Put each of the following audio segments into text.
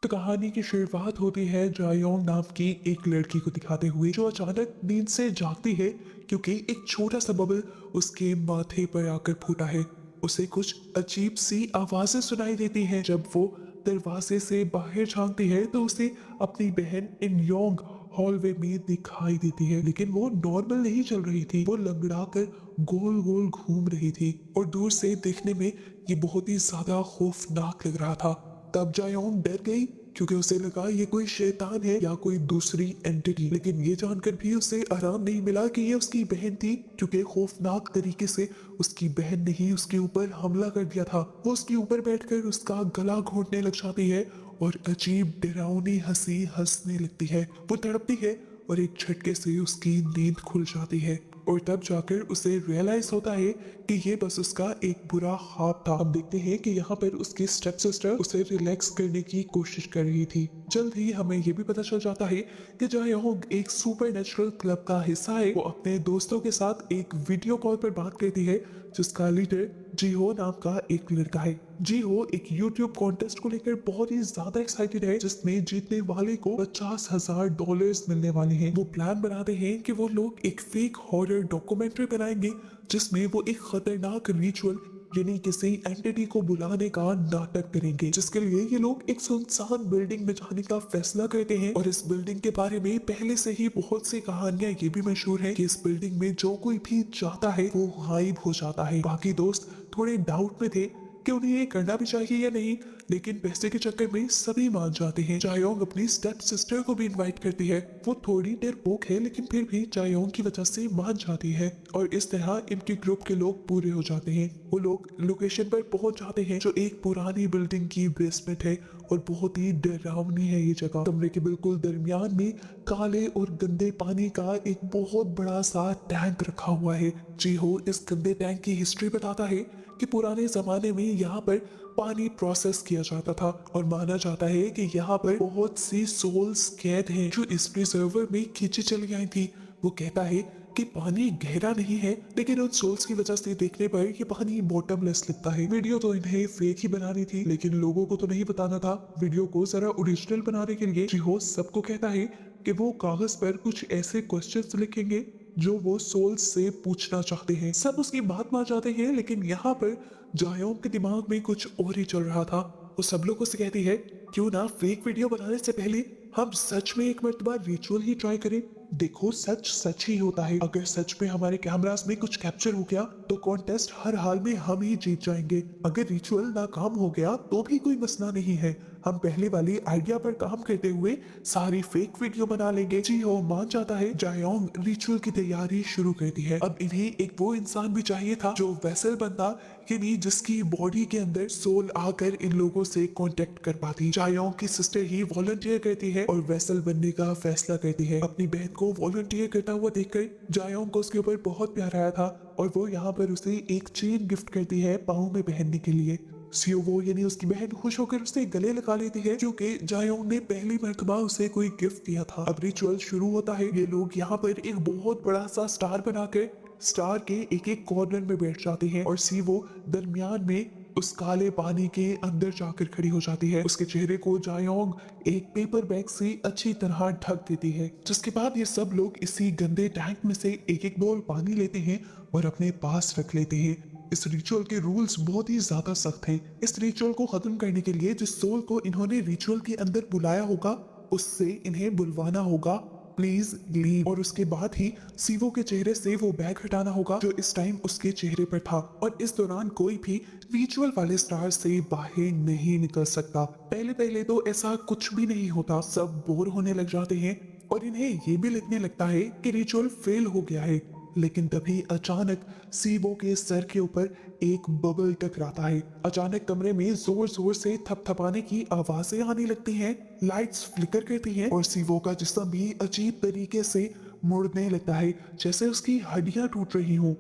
तो कहानी की शुरुआत होती है जायोंग नाम की एक लड़की को दिखाते हुए जो अचानक नींद से जागती है क्योंकि एक छोटा सा बबल उसके माथे पर आकर फूटा है। उसे कुछ अजीब सी आवाजें सुनाई देती हैं। जब वो दरवाजे से बाहर झांकती है तो उसे अपनी बहन इन योंग हॉलवे में दिखाई देती है, लेकिन वो नॉर्मल नहीं चल रही थी। वो लंगड़ा कर गोल गोल घूम रही थी और दूर से देखने में ये बहुत ही ज्यादा खौफनाक लग रहा था। तब जायोंग डर गई क्योंकि उसे लगा ये कोई शैतान है या कोई दूसरी एंटिटी। लेकिन ये जानकर भी उसे आराम नहीं मिला कि ये उसकी बहन थी, क्योंकि खौफनाक तरीके से उसकी बहन ने ही उसके ऊपर हमला कर दिया था। वो उसके ऊपर बैठकर उसका गला घोंटने लग जाती है और अजीब डरावनी हंसी हंसने लगती है। वो तड़पती है और एक झटके से उसकी नींद खुल जाती है और तब जाकर उसे रियलाइज होता है कि ये बस उसका एक बुरा ख्वाब था। हम देखते हैं कि यहाँ पर उसकी स्टेप सिस्टर उसे रिलैक्स करने की कोशिश कर रही थी। जल्द ही हमें ये भी पता चल जाता है कि जायोंग एक सुपर नेचुरल क्लब का हिस्सा है। वो अपने दोस्तों के साथ एक वीडियो कॉल पर बात करती है जिसका लीडर जीहो नाम का एक लड़का है। जीहो एक यूट्यूब कॉन्टेस्ट को लेकर बहुत ही ज्यादा एक्साइटेड है जिसमें जीतने वाले को $50,000 मिलने वाले हैं। वो प्लान बनाते हैं कि वो लोग एक फेक हॉरर डॉक्यूमेंट्री बनाएंगे जिसमें वो एक खतरनाक रिचुअल यानी किसी एंटिटी को बुलाने का नाटक करेंगे, जिसके लिए ये लोग एक सुनसान बिल्डिंग में जाने का फैसला करते हैं। और इस बिल्डिंग के बारे में पहले से ही बहुत सी कहानियां ये भी मशहूर है कि इस बिल्डिंग में जो कोई भी जाता है वो गायब हो जाता है। बाकी दोस्त थोड़े डाउट में थे कि उन्हें ये करना भी चाहिए या नहीं, लेकिन पैसे के चक्कर में सभी मान जाते हैं। जायोंग अपनी स्टेप सिस्टर को भी इनवाइट करती है। वो थोड़ी डरपोक है लेकिन फिर भी जायोंग की वजह से मान जाती है और इस तरह इनके ग्रुप के लोग पूरे हो जाते हैं। वो लोग लोकेशन पर पहुंच जाते हैं जो एक पुरानी बिल्डिंग की बेसमेंट है और बहुत ही डरावनी है ये जगह। कमरे के बिल्कुल दरमियान में काले और गंदे पानी का एक बहुत बड़ा सा टैंक रखा हुआ है। जी हो इस गंदे टैंक की हिस्ट्री बताता है कि पुराने जमाने में यहाँ पर पानी प्रोसेस किया जाता था और माना जाता है कि यहाँ पर बहुत सी सोल्स कैद हैं जो इस प्रिजर्वर में खींची चली आई थी। वो कहता है कि पानी गहरा नहीं है लेकिन उन सोल्स की वजह से देखने पर ये पानी बॉटमलेस लगता है। वीडियो तो इन्हें फेक ही बनानी थी लेकिन लोगों को तो नहीं बताना था। वीडियो को जरा ओरिजिनल बनाने के लिए जिहो सबको कहता है कि वो कागज पर कुछ ऐसे क्वेश्चंस लिखेंगे जो वो सोल्स से पूछना चाहते हैं। सब उसकी बात मान जाते हैं लेकिन यहाँ पर जायोंग के दिमाग में कुछ और ही चल रहा था। वो सब लोगों से कहती है क्यों ना फेक वीडियो बनाने से पहले हम सच में एक मर्तबा रिचुअल ही ट्राई करें। देखो सच सच ही होता है। अगर सच में हमारे कैमरास में कुछ कैप्चर हो गया तो कॉन्टेस्ट हर हाल में हम ही जीत जाएंगे। अगर रिचुअल नाकाम हो गया तो भी कोई मसला नहीं है। हम पहले वाली आइडिया पर काम करते हुए सारी फेक वीडियो बना लेंगे। जी हो मान जाता है। जायोंग रिचुअल की तैयारी शुरू करती है। अब इन्हें एक वो इंसान भी चाहिए था जो वेसल बनता, यानी जिसकी बॉडी के अंदर सोल आकर इन लोगों से कांटेक्ट कर पाती। जायोंग की सिस्टर ही वॉलंटियर करती है और वेसल बनने का फैसला करती है। अपनी बहन को वॉलंटियर करता हुआ देखकर जायोंग को उसके ऊपर बहुत प्यार आया था और वो यहाँ पर उसे एक चेन गिफ्ट करती है पाँव में पहनने के लिए। सियोवो यानी उसकी बहन खुश होकर उसे गले लगा लेती है क्योंकि जायोंग ने पहली मर्तबा उसे कोई गिफ्ट दिया था। अब रिचुअल शुरू होता है। ये लोग यहाँ पर एक बहुत बड़ा सा स्टार बनाकर स्टार के एक एक कॉर्नर में बैठ जाते हैं और सिवो दरमियान में उस काले पानी के अंदर जाकर खड़ी हो जाती है। उसके चेहरे को जायोंग एक पेपर बैग से अच्छी तरह ढक देती है, जिसके बाद ये सब लोग इसी गंदे टैंक में से एक एक बोल पानी लेते हैं और अपने पास रख लेते हैं। इस रिचुअल के रूल्स बहुत ही ज्यादा सख्त हैं। इस रिचुअल को खत्म करने के लिए जिस सोल को इन्होंने रिचुअल के अंदर बुलाया होगा उससे इन्हें बुलवाना होगा प्लीज लीव। और उसके बाद ही सीवो के चेहरे से वो बैग हटाना होगा जो इस टाइम उसके चेहरे पर था और इस दौरान कोई भी रिचुअल वाले स्टार से बाहर नहीं निकल सकता। पहले पहले तो ऐसा कुछ भी नहीं होता, सब बोर होने लग जाते हैं और इन्हें ये भी लगने लगता है कि रिचुअल फेल हो गया है। लेकिन तभी अचानक सीबो के सर के ऊपर एक बबल टकराता है। अचानक कमरे में जोर जोर से थपथपाने की आवाजें आने लगती हैं, लाइट्स फ्लिकर करती हैं और सीबो का जिस्म भी अजीब तरीके से मुड़ने लगता है जैसे उसकी हड्डियां टूट रही हों।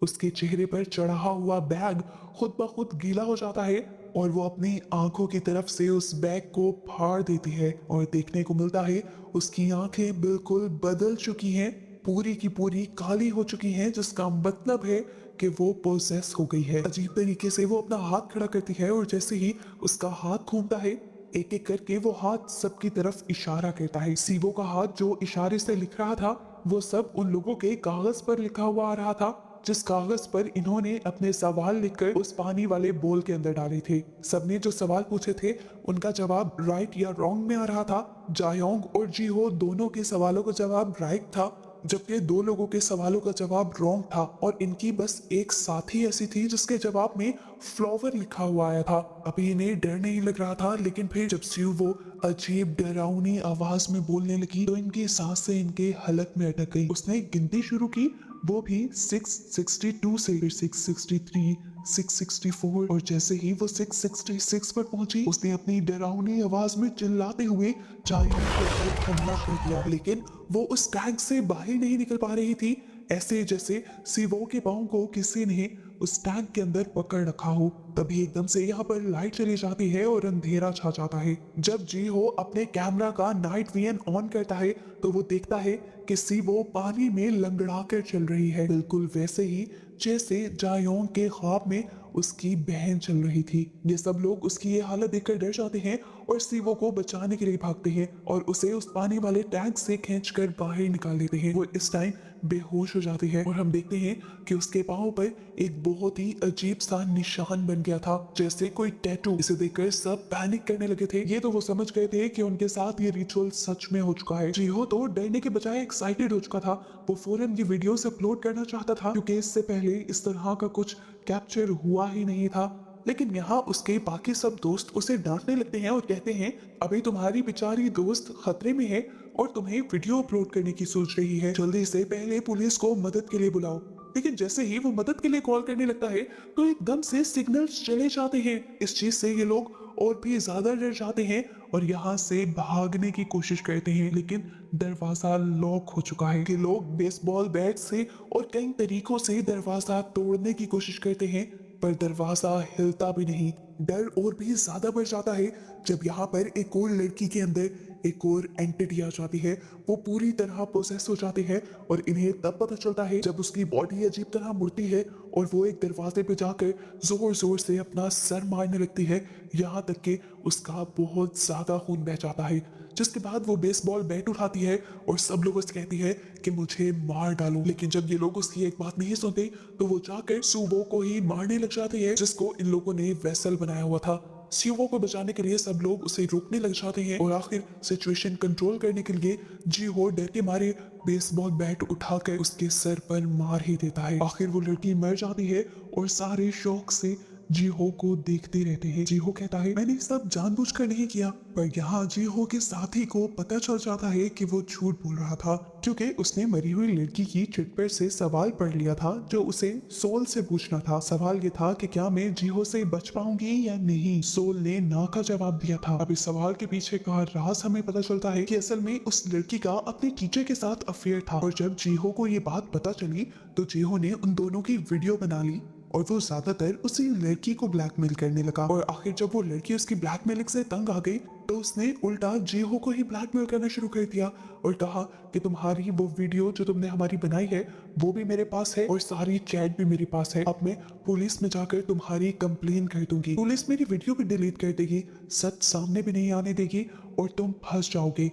उसके चेहरे पर चढ़ा हुआ बैग खुद ब खुद गीला हो जाता है और वो अपनी आंखों की तरफ से उस बैग को फाड़ देती है और देखने को मिलता है उसकी आंखें बिल्कुल बदल चुकी हैं, पूरी की पूरी काली हो चुकी हैं, जिसका मतलब है कि वो पोसेस हो गई है। अजीब तरीके से वो अपना हाथ खड़ा करती है और जैसे ही उसका हाथ घूमता है एक एक करके वो हाथ सबकी तरफ इशारा करता है। सीवो का हाथ जो इशारे से लिख रहा था वो सब उन लोगों के कागज पर लिखा हुआ आ रहा था, जिस कागज पर इन्होंने अपने सवाल लिखकर उस पानी वाले बोल के अंदर डाले थे। सबने जो सवाल पूछे थे उनका जवाब राइट या रॉन्ग में आ रहा था। जायोंग और जीहो दोनों के सवालों का जवाब राइट था, जबकि दो लोगों के सवालों का जवाब रॉन्ग था। और इनकी बस एक साथी ऐसी थी जिसके जवाब में फ्लावर लिखा हुआ आया था। अभी इन्हें डर नहीं लग रहा था, लेकिन फिर जब स्यू वो अजीब डरावनी आवाज में बोलने लगी तो इनकी सांसें इनके हलक में अटक गई। उसने गिनती शुरू की, वो भी 662 से, फिर 663, 664, और जैसे ही वो 666 पर पहुंची उसने अपनी डरावनी आवाज में चिल्लाते हुए जायोंग के ऊपर हमला कर दिया। लेकिन वो उस टैंक से बाहर नहीं निकल पा रही थी, ऐसे जैसे सीवो के पांव को किसी ने उस टैंक के अंदर पकड़ रखा हो। तभी एकदम से यहाँ पर लाइट चली जाती है और अंधेरा छा जाता है। जब जी हो अपने कैमरा का नाइट विजन ऑन करता है तो वो देखता है कि सीवो पानी में लंगड़ा कर चल रही है, बिल्कुल वैसे ही जैसे जायोंग के ख्वाब में उसकी बहन चल रही थी। ये सब लोग उसकी ये हालत देखकर डर जाते हैं और सीवो को बचाने के लिए भागते हैं और उसे उस पानी वाले टैंक से खींचकर बाहर निकाल देते हैं। वो इस टाइम बेहोश हो जाती है और हम देखते हैं कि उसके पाँव पर एक बहुत ही अजीब सा निशान बन गया था, जैसे कोई टैटू। इसे देखकर सब पैनिक करने लगे थे। ये तो वो समझ गए थे कि उनके साथ ये रिचुअल सच में हो चुका है। जीहो तो डरने के बजाय एक्साइटेड हो चुका था। वो फौरन ये वीडियोस अपलोड करना चाहता था, क्योंकि इससे पहले इस तरह का कुछ कैप्चर हुआ ही नहीं था। लेकिन यहाँ उसके बाकी सब दोस्त उसे डांटने लगते हैं और कहते हैं अभी तुम्हारी बेचारी दोस्त खतरे में है और तुम्हें वीडियो अपलोड करने की सोच रही है, जल्दी से पहले पुलिस को मदद के लिए बुलाओ। लेकिन जैसे ही वो मदद के लिए कॉल करने लगता है तो एकदम से सिग्नल्स चले जाते हैं। इस चीज से ये लोग और भी ज्यादा डर जाते हैं और यहाँ से भागने की कोशिश करते हैं, लेकिन दरवाजा लॉक हो चुका है। कि लोग बेसबॉल बैट से और कई तरीकों से दरवाजा तोड़ने की कोशिश करते हैं पर दरवाजा हिलता भी नहीं। डर और भी ज्यादा बढ़ जाता है जब यहाँ पर एक और लड़की के अंदर एक और एंटिटी आ जाती है। वो पूरी तरह पोसेस हो जाती है और इन्हें तब पता चलता है जब उसकी बॉडी अजीब तरह मुड़ती है और वो एक दरवाजे पे जाकर जोर जोर से अपना सर मारने लगती है, यहाँ तक कि उसका बहुत ज्यादा खून बह जाता है। जिसके बाद वो बेसबॉल बैट उठाती है और सब लोगों से कहती है कि मुझे मार डालो। लेकिन जब ये लोग उसकी एक बात नहीं सुनते तो वो जाकर सुबो को ही मारने लग जाती है, जिसको इन लोगों ने वेसल बनाया हुआ था। सीवो को बचाने के लिए सब लोग उसे रोकने लग जाते हैं और आखिर सिचुएशन कंट्रोल करने के लिए जी हो डर के मारे बेसबॉल बैट उठाकर उसके सर पर मार ही देता है। आखिर वो लड़की मर जाती है और सारे शौक से जीहो को देखते रहते हैं। जीहो कहता है मैंने सब जानबूझकर नहीं किया, पर यहाँ जीहो के साथी को पता चल जाता है कि वो झूठ बोल रहा था, क्योंकि उसने मरी हुई लड़की की चिट पर से सवाल पढ़ लिया था जो उसे सोल से पूछना था। सवाल ये था कि क्या मैं जीहो से बच पाऊंगी या नहीं। सोल ने ना का जवाब दिया था। अब इस सवाल के पीछे का राज हमें पता चलता है कि असल में उस लड़की का अपने टीचर के साथ अफेयर था और जब जीहो को ये बात पता चली तो जीहो ने उन दोनों की वीडियो बना ली और वो ज्यादातर उसी लड़की को ब्लैकमेल करने लगा। और आखिर जब वो लड़की उसकी ब्लैकमेलिंग से तंग आ गई तो उसने उल्टा जीहो को ही ब्लैकमेल करना शुरू कर दिया और कहा कि तुम्हारी वो वीडियो जो तुमने हमारी बनाई है वो भी मेरे पास है और सारी चैट भी मेरे पास है। अब मैं पुलिस में जाकर तुम्हारी कंप्लेन कर दूंगी। पुलिस मेरी वीडियो भी डिलीट कर देगी, सच सामने भी नहीं आने देगी और तुम फंस जाओगे।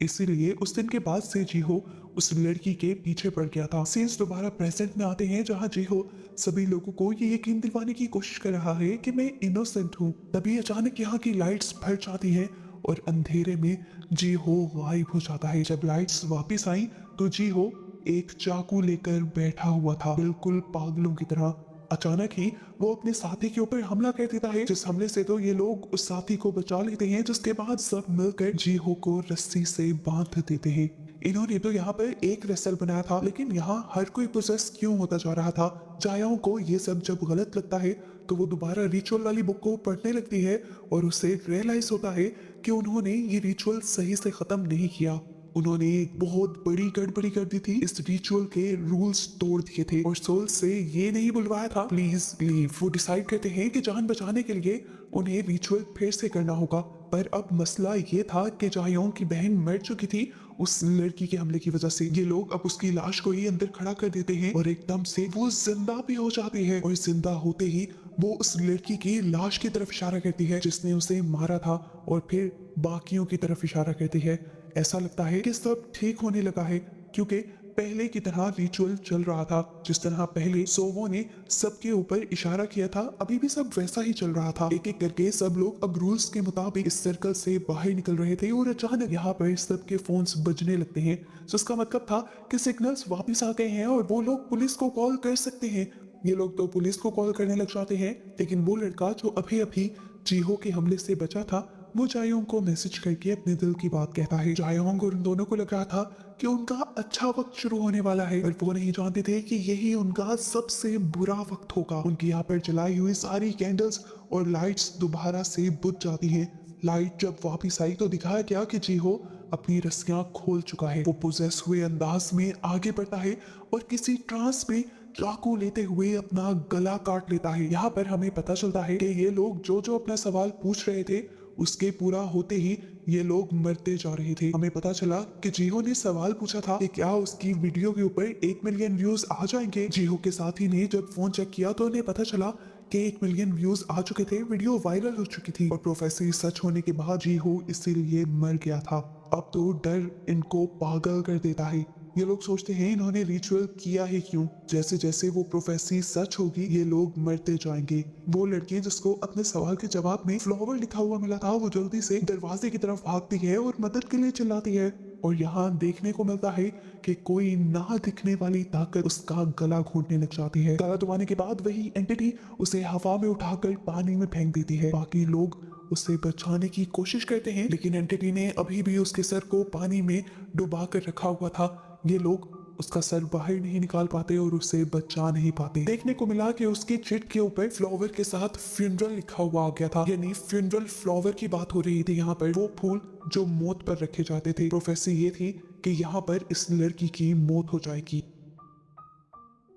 इसीलिए उस दिन के बाद से जीहो उस लड़की के पीछे पड़ गया था। सीन्स दोबारा प्रेजेंट में आते हैं जहां जीहो सभी लोगों को ये यकीन दिलवाने की कोशिश कर रहा है कि मैं इनोसेंट हूँ। तभी अचानक यहाँ की लाइट्स फट जाती हैं और अंधेरे में जीहो गायब हो जाता है। जब लाइट्स वापस आई तो जीहो एक चाकू लेकर बैठा हुआ था, बिल्कुल पागलों की तरह। अचानक ही वो अपने साथी के ऊपर हमला कर देता है, जिस हमले से तो ये लोग उस साथी को बचा लेते हैं, जिसके बाद सब मिलकर जीहो को रस्सी से बांध देते हैं। इन्होंने तो यहाँ पर एक रेसल बनाया था, लेकिन यहाँ हर कोई प्रोसेस क्यों होता जा रहा था। जायाओ को ये सब जब गलत लगता है तो वो दोबारा रिचुअल वाली बुक को पढ़ने लगती है और उसे रियलाइज होता है कि उन्होंने ये रिचुअल सही से खत्म नहीं किया उन्होंने एक बहुत बड़ी गड़बड़ी कर दी थी, इस रिचुअल के रूल्स तोड़ दिए थे और सोल से ये नहीं बुलवाया था प्लीज लीव। वो डिसाइड करते हैं कि जान बचाने के लिए उन्हें रिचुअल फिर से करना होगा। पर अब मसला ये था कि जायोंग की बहन मर चुकी थी उस लड़की के हमले की वजह से। ये लोग अब उसकी लाश को ही अंदर खड़ा कर देते हैं और एकदम से वो जिंदा भी हो जाती है और जिंदा होते ही वो उस लड़की की लाश की तरफ इशारा करती है जिसने उसे मारा था और फिर बाकियों की तरफ इशारा करती है। ऐसा लगता है कि सब ठीक होने लगा है क्योंकि पहले की तरह रिचुअल चल रहा था। जिस तरह पहले सोवो ने सबके ऊपर इशारा किया था अभी भी सब वैसा ही चल रहा था। एक एक करके सब लोग अब रूल्स के मुताबिक इस सर्कल से बाहर निकल रहे थे और अचानक यहाँ पर सबके फोन्स बजने लगते हैं, जिसका मतलब था कि सिग्नल्स वापस आ गए हैं और वो लोग पुलिस को कॉल कर सकते हैं। ये लोग तो पुलिस को कॉल करने लग जाते हैं, लेकिन वो लड़का जो अभी अभी जीहो के हमले से बचा था वो जायोंग को मैसेज करके अपने दिल की बात कहता है। जायोंग और उन दोनों को लग रहा था कि उनका अच्छा वक्त शुरू होने वाला है, पर वो नहीं जानते थे कि यही उनका सबसे बुरा वक्त होगा। उनकी यहाँ पर जलाई हुई सारी कैंडल्स और लाइट्स दोबारा से बुझ जाती हैं। लाइट जब वापस आई तो दिखाया गया कि जीहो अपनी रस्सियां खोल चुका है। वो पोजेस हुए अंदाज में आगे बढ़ता है और किसी ट्रांस में चाकू लेते हुए अपना गला काट लेता है। यहाँ पर हमें पता चलता है कि ये लोग जो जो अपना सवाल पूछ रहे थे उसके पूरा होते ही ये लोग मरते जा रहे थे। हमें पता चला कि जीहो ने सवाल पूछा था कि क्या उसकी वीडियो के ऊपर 1 मिलियन व्यूज आ जाएंगे। जीहो के साथी ने जब फोन चेक किया तो उन्हें पता चला कि 1 मिलियन व्यूज आ चुके थे, वीडियो वायरल हो चुकी थी और प्रोफेसर सच होने के बाद जीहो इसीलिए मर गया था। अब तो डर इनको पागल कर देता है। ये लोग सोचते हैं इन्होंने रिचुअल किया है क्यों। जैसे जैसे वो प्रोफेसी सच होगी ये लोग मरते जाएंगे। वो लड़की जिसको अपने सवाल के जवाब में फ्लावर लिखा हुआ मिला था वो जल्दी से दरवाजे की तरफ भागती है और मदद के लिए चिल्लाती है और यहाँ देखने को मिलता है कि कोई ना दिखने वाली ताकत उसका गला घोंटने लग जाती है। गला दबाने के बाद वही एंटिटी उसे हवा में उठाकर पानी में फेंक देती है। बाकी लोग उसे बचाने की कोशिश करते हैं लेकिन एंटिटी ने अभी भी उसके सर को पानी में डुबा कर रखा हुआ था। ये लोग उसका सर बाहर नहीं निकाल पाते और उसे बचा नहीं पाते। देखने को मिला कि उसकी चिट के ऊपर फ्लावर के साथ फ्यूनरल लिखा हुआ आ गया था, यानी फ्यूनरल फ्लावर की बात हो रही थी। यहाँ पर वो फूल जो मौत पर रखे जाते थे। प्रोफेसर ये थी कि यहाँ पर इस लड़की की मौत हो जाएगी।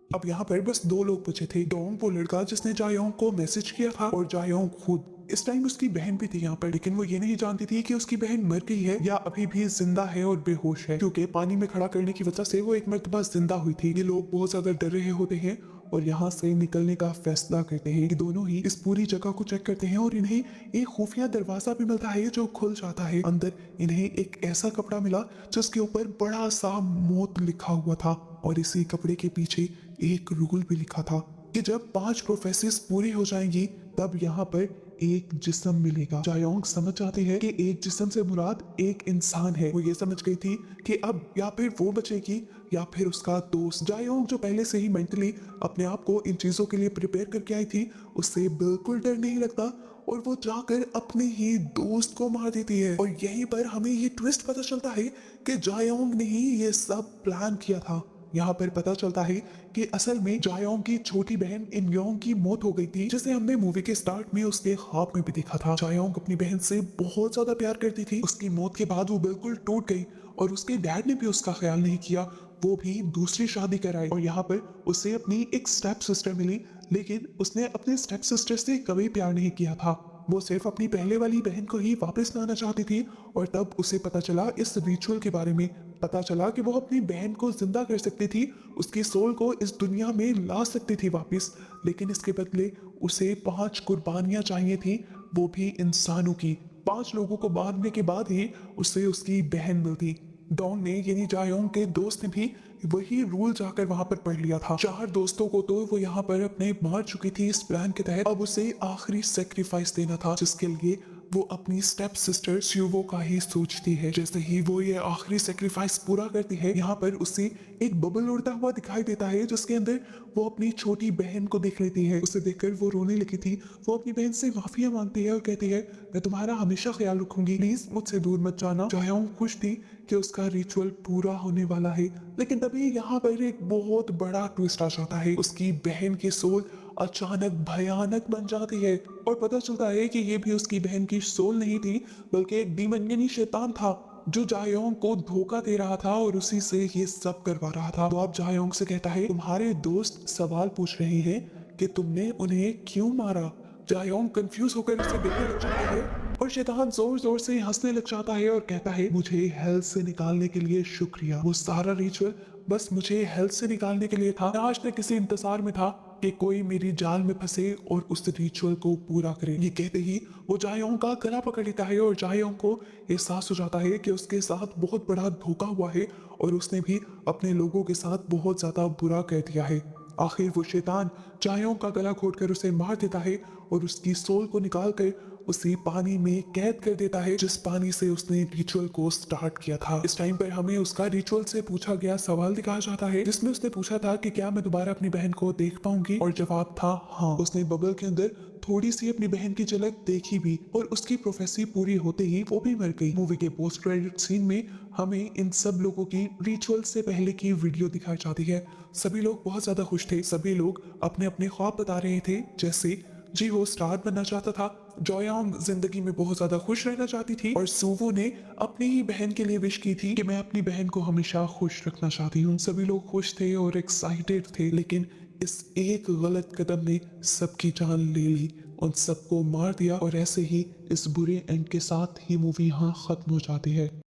अब यहाँ पर बस दो लोग बचे थे, डोंग वो लड़का जिसने जायोंग को मैसेज किया था और जायोंग खुद। इस टाइम उसकी बहन भी थी यहाँ पर, लेकिन वो ये नहीं जानती थी कि उसकी बहन मर गई है या अभी भी जिंदा है और बेहोश है, क्योंकि पानी में खड़ा करने की वजह से वो एक मर्तबा जिंदा हुई थी। ये लोग बहुत ज्यादा डर रहे होते हैं और यहाँ से निकलने का फैसला करते हैं कि दोनों ही इस पूरी जगह को चेक करते हैं और इन्हें एक खुफिया दरवाजा भी मिलता है जो खुल जाता है। अंदर इन्हें एक ऐसा कपड़ा मिला जिसके ऊपर बड़ा सा मौत लिखा हुआ था और इसी कपड़े के पीछे एक रूल भी लिखा था कि जब 5 प्रोफेसिस पूरी हो जाएंगी तब यहाँ पर एक जिस्म मिलेगा। जायोंग समझ जाती है कि एक जिस्म से मुराद एक इंसान है। वो ये समझ गई थी कि अब या फिर वो बचेगी या फिर उसका दोस्त। जायोंग जो पहले से ही मेंटली अपने आप को इन चीजों के लिए प्रिपेयर करके आई थी, उससे बिल्कुल डर नहीं लगता और वो जाकर अपने ही दोस्त को मार देती है। और यहीं पर हमें ये ट्विस्ट पता चलता है कि जायोंग ने ही ये सब प्लान किया था। यहाँ पर पता चलता है कि असल में जायोंग की छोटी बहन इनयोंग की मौत हो गई थी, जिसे हमने मूवी के स्टार्ट में उसके ख्वाब में भी देखा था। जायोंग अपनी बहन से बहुत ज्यादा प्यार करती थी। उसकी मौत के बाद वो बिल्कुल टूट गई और उसके डैड ने भी उसका ख्याल नहीं किया। वो भी दूसरी शादी कराई और यहाँ पर उसे अपनी एक स्टेप सिस्टर मिली, लेकिन उसने अपने स्टेप सिस्टर से कभी प्यार नहीं किया था। वो सिर्फ अपनी पहले वाली बहन को ही वापस लाना चाहती थी और तब उसे पता चला इस रिचुअल के बारे में। पता चला कि वो अपनी बहन को जिंदा कर सकती थी, उसकी सोल को इस दुनिया में ला सकती थी वापस, लेकिन इसके बदले उसे 5 कुर्बानियां चाहिए थी, वो भी इंसानों की। 5 लोगों को मारने के बाद ही उसे उसकी बहन मिलती। डोंग ने यानी जायोंग के दोस्त ने भी वही रूल जाकर वहां पर पढ़ लिया था। 4 दोस्तों को तो वो यहाँ पर अपने मार चुकी थी इस प्लान के तहत। अब उसे आखिरी सेक्रीफाइस देना था जिसके लिए वो अपनी स्टेप सिस्टर स्यूवो का ही सोचती है। जैसे ही वो ये आखिरी सेक्रीफाइस पूरा करती है, यहाँ पर उसे एक बबल उड़ता हुआ दिखाई देता है जिसके अंदर वो अपनी छोटी बहन को देख लेती है। उसे देखकर वो रोने लगी थी। वो अपनी बहन से माफिया मांगती है और कहती है मैं तुम्हारा हमेशा ख्याल रखूंगी, प्लीज मुझसे दूर मत जाना। जायोंग खुश थी कि उसका रिचुअल पूरा होने वाला है, लेकिन तभी यहाँ पर एक बहुत बड़ा ट्विस्ट आ जाता है। उसकी बहन की सोल अचानक भयानक बन जाती है और पता चलता है कि ये भी उसकी बहन की सोल नहीं थी बल्कि एक डीमन यानी शैतान था। जो जायोंग को धोखा दे रहा था और उसी से ये सब करवा रहा था। तो अब जायोंग से कहता है तुम्हारे दोस्त सवाल पूछ रहे हैं कि तुमने उन्हें क्यों मारा। जायोंग कंफ्यूज होकर उसे देखने लग जाता है और शैतान जोर जोर से हंसने लग जाता है और कहता है मुझे हेल से निकालने के लिए शुक्रिया। वो सारा रिचुअल बस मुझे हेल से निकालने के लिए था। मैं आज तक किसी इंतजार में था कि कोई मेरी जाल में फंसे और उस रिचुअल को पूरा करे। ये कहते ही वो जायोंग का गला पकड़ लेता है और जायोंग को एहसास हो जाता है कि उसके साथ बहुत बड़ा धोखा हुआ है और उसने भी अपने लोगों के साथ बहुत ज्यादा बुरा कर दिया है। आखिर वो शैतान जायोंग का गला घोटकर उसे मार देता है और उसकी सोल को निकाल कर उसे पानी में कैद कर देता है, जिस पानी से उसने रिचुअल को स्टार्ट किया था। इस टाइम पर हमें उसका रिचुअल से पूछा गया सवाल दिखाया जाता है, जिसमें उसने पूछा था कि क्या मैं दोबारा अपनी बहन को देख पाऊंगी, और जवाब था हाँ। उसने बबल के अंदर थोड़ी सी अपनी बहन की झलक देखी भी और उसकी प्रोफेसी पूरी होते ही वो भी मर गई। मूवी के पोस्ट क्रेडिट सीन में हमें इन सब लोगों की रिचुअल से पहले की वीडियो दिखाई जाती है। सभी लोग बहुत ज्यादा खुश थे, सभी लोग अपने अपने ख्वाब बता रहे थे। जैसे जी वो स्टार बनना चाहता था, जोयांग जिंदगी में बहुत ज्यादा खुश रहना चाहती थी और सुवो ने अपनी ही बहन के लिए विश की थी कि मैं अपनी बहन को हमेशा खुश रखना चाहती हूँ। सभी लोग खुश थे और एक्साइटेड थे, लेकिन इस एक गलत कदम ने सबकी जान ले ली, उन सबको मार दिया और ऐसे ही इस बुरे एंड के साथ ही मूवी यहाँ खत्म हो जाती है।